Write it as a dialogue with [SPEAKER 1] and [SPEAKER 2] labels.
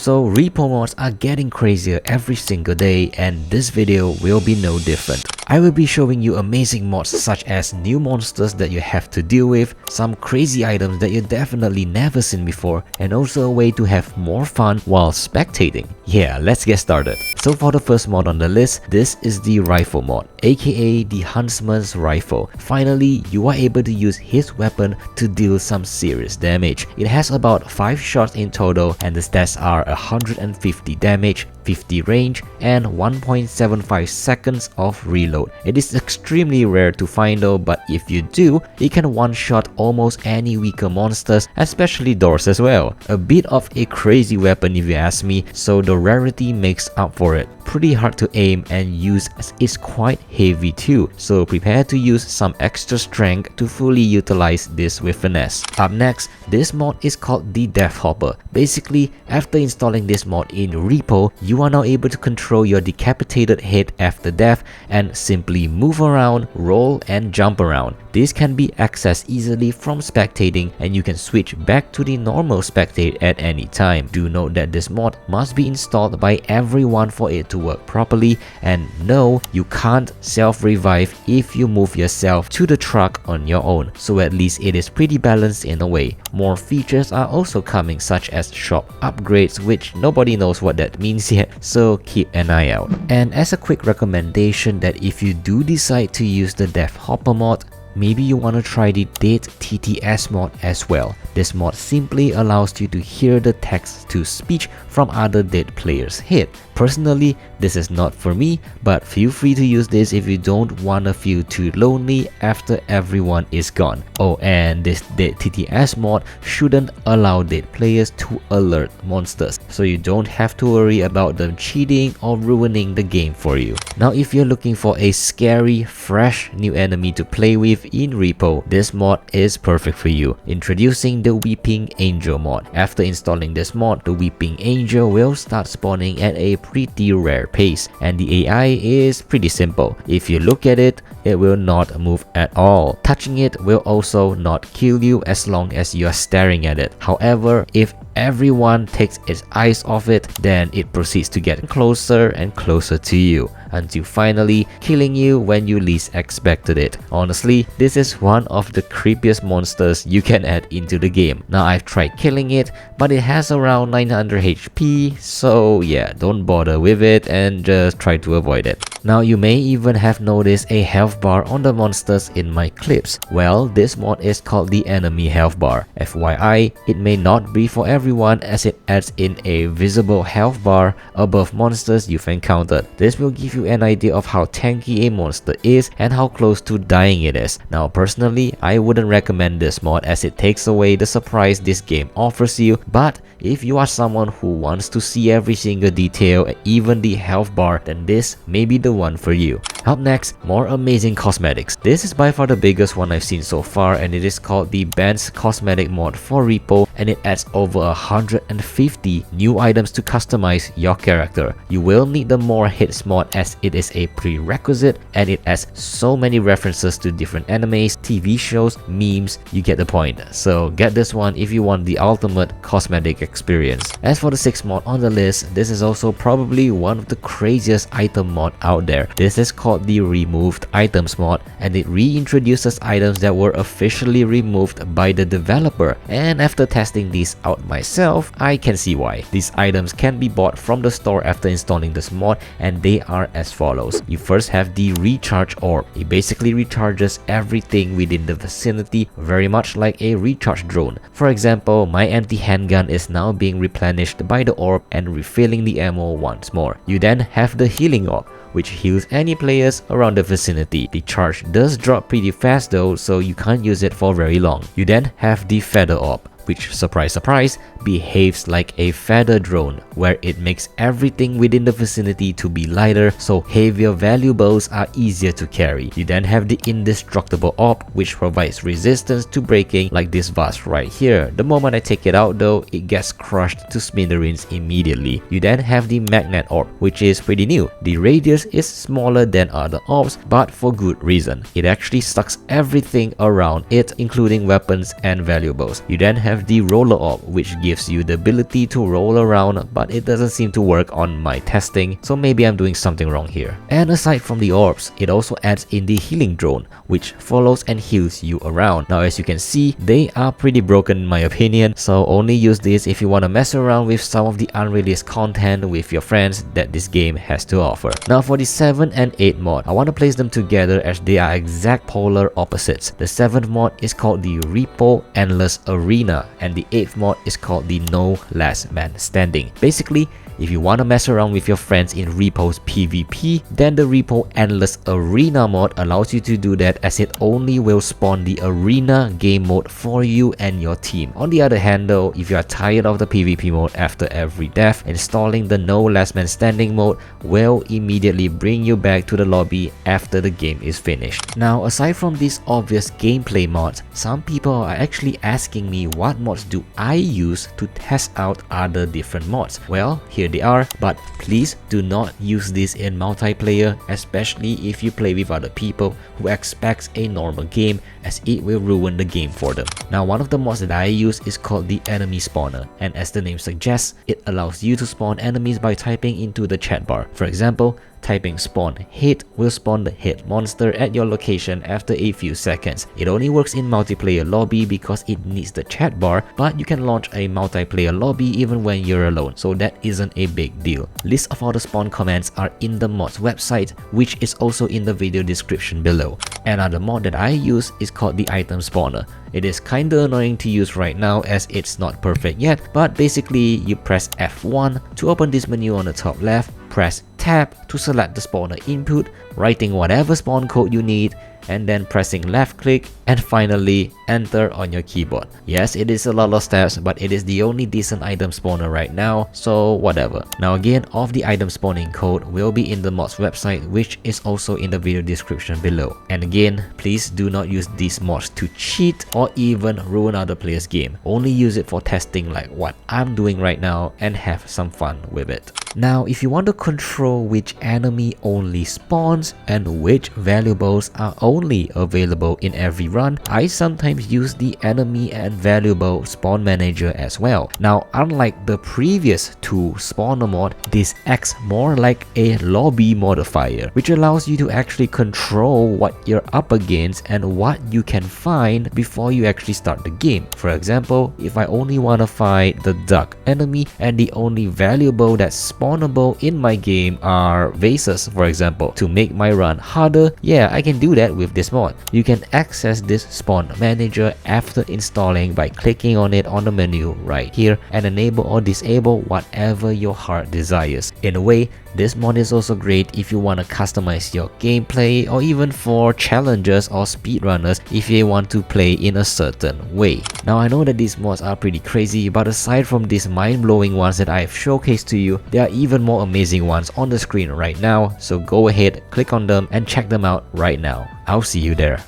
[SPEAKER 1] So repo mods are getting crazier every single day, and this video will be no different. I will be showing you amazing mods such as new monsters that you have to deal with, some crazy items that you definitely never seen before, and also a way to have more fun while spectating. Yeah, let's get started. So for the first mod on the list, this is the rifle mod, aka the Huntsman's Rifle. Finally, you are able to use his weapon to deal some serious damage. It has about 5 shots in total, and the stats are 150 damage, 50 range, and 1.75 seconds of reload. It is extremely rare to find though, but if you do, it can one-shot almost any weaker monsters, especially doors as well. A bit of a crazy weapon if you ask me, so the rarity makes up for it. Pretty hard to aim and use as it's quite heavy too, so prepare to use some extra strength to fully utilize this with finesse. Up next, this mod is called the Death Hopper. Basically, after installing this mod in Repo, you are now able to control your decapitated head after death and simply move around, roll, and jump around. This can be accessed easily from spectating, and you can switch back to the normal spectate at any time. Do note that this mod must be installed by everyone for it to work properly, and no, you can't self-revive if you move yourself to the truck on your own, so at least it is pretty balanced in a way. More features are also coming, such as shop upgrades, which nobody knows what that means yet, so keep an eye out. And as a quick recommendation, that if you do decide to use the Death Hopper mod, maybe you want to try the Dead TTS mod as well. This mod simply allows you to hear the text-to-speech from other dead players' head. Personally, this is not for me, but feel free to use this if you don't want to feel too lonely after everyone is gone. Oh, and this Dead TTS mod shouldn't allow dead players to alert monsters, so you don't have to worry about them cheating or ruining the game for you. Now, if you're looking for a scary, fresh new enemy to play with in Repo, this mod is perfect for you. Introducing the Weeping Angel mod. After installing this mod, the Weeping Angel will start spawning at a pretty rare pace, and the AI is pretty simple. If you look at it, it will not move at all. Touching it will also not kill you as long as you are staring at it. However, if everyone takes its eyes off it, then it proceeds to get closer and closer to you, until finally killing you when you least expected it. Honestly, this is one of the creepiest monsters you can add into the game. Now, I've tried killing it, but it has around 900 HP, so yeah, don't bother with it and just try to avoid it. Now, you may even have noticed a health bar on the monsters in my clips. Well, this mod is called the Enemy Health Bar. FYI, it may not be for everyone, as it adds in a visible health bar above monsters you've encountered. This will give you an idea of how tanky a monster is and how close to dying it is. Now, personally, I wouldn't recommend this mod as it takes away the surprise this game offers you, but if you are someone who wants to see every single detail, even the health bar, then this may be the one for you. Up next, more amazing cosmetics. This is by far the biggest one I've seen so far, and it is called the Band's Cosmetic mod for Repo, and it adds over 150 new items to customize your character. You will need the More Hits mod as it is a prerequisite, and it adds so many references to different animes, TV shows, memes, you get the point. So get this one if you want the ultimate cosmetic experience. As for the 6th mod on the list, this is also probably one of the craziest item mod out there. This is called the Removed Items mod, and it reintroduces items that were officially removed by the developer, and after testing these out myself, I can see why. These items can be bought from the store after installing this mod, and they are as follows. You first have the Recharge Orb. It basically recharges everything within the vicinity, very much like a recharge drone. For example, my anti-handgun is now being replenished by the orb and refilling the ammo once more. You then have the Healing Orb, which heals any players around the vicinity. The charge does drop pretty fast though, so you can't use it for very long. You then have the Feather Orb, which, surprise surprise, behaves like a feather drone, where it makes everything within the vicinity to be lighter, so heavier valuables are easier to carry. You then have the Indestructible Orb, which provides resistance to breaking, like this vase right here. The moment I take it out though, it gets crushed to smithereens immediately. You then have the Magnet Orb, which is pretty new. The radius is smaller than other orbs, but for good reason. It actually sucks everything around it, including weapons and valuables. You then have have the roller orb, which gives you the ability to roll around, but it doesn't seem to work on my testing, so maybe I'm doing something wrong here. And aside from the orbs, it also adds in the healing drone, which follows and heals you around. Now as you can see, they are pretty broken in my opinion, so only use this if you want to mess around with some of the unreleased content with your friends that this game has to offer. Now for the 7 and 8 mod, I want to place them together as they are exact polar opposites. The 7th mod is called the Repo Endless Arena, and the 8th mod is called the No Last Man Standing. Basically, if you want to mess around with your friends in Repo's PvP, then the Repo Endless Arena mod allows you to do that, as it only will spawn the arena game mode for you and your team. On the other hand though, if you are tired of the PvP mode after every death, installing the No Last Man Standing mode will immediately bring you back to the lobby after the game is finished. Now aside from these obvious gameplay mods, some people are actually asking me what mods do I use to test out other different mods. Well, here they are, but please do not use this in multiplayer, especially if you play with other people who expect a normal game, as it will ruin the game for them. Now one of the mods that I use is called the enemy spawner, and as the name suggests, it allows you to spawn enemies by typing into the chat bar. For example, typing spawn hit will spawn the hit monster at your location after a few seconds. It only works in multiplayer lobby because it needs the chat bar, but you can launch a multiplayer lobby even when you're alone, so that isn't a big deal. List of all the spawn commands are in the mod's website, which is also in the video description below. Another mod that I use is called the item spawner. It is kinda annoying to use right now as it's not perfect yet, but basically you press F1 to open this menu on the top left, press Tab to select the spawner input, writing whatever spawn code you need, and then pressing left click and finally enter on your keyboard. Yes, it is a lot of steps, but it is the only decent item spawner right now, so whatever. Now again, all of the item spawning code will be in the mod's website, which is also in the video description below. And again, please do not use these mods to cheat or even ruin other players' game. Only use it for testing like what I'm doing right now and have some fun with it. Now if you want to control which enemy only spawns and which valuables are only available in every run, I sometimes use the enemy and valuable spawn manager as well. Now unlike the previous two spawner mod, this acts more like a lobby modifier, which allows you to actually control what you're up against and what you can find before you actually start the game. For example, if I only want to fight the duck enemy and the only valuable that's spawnable in my game are vases, for example, to make my run harder, yeah, I can do that with this mod. You can access this spawn manager after installing by clicking on it on the menu right here and enable or disable whatever your heart desires. In a way, this mod is also great if you want to customize your gameplay, or even for challengers or speedrunners if you want to play in a certain way. Now I know that these mods are pretty crazy, but aside from these mind-blowing ones that I've showcased to you, there are even more amazing ones on the screen right now, so go ahead, click on them and check them out right now. I'll see you there.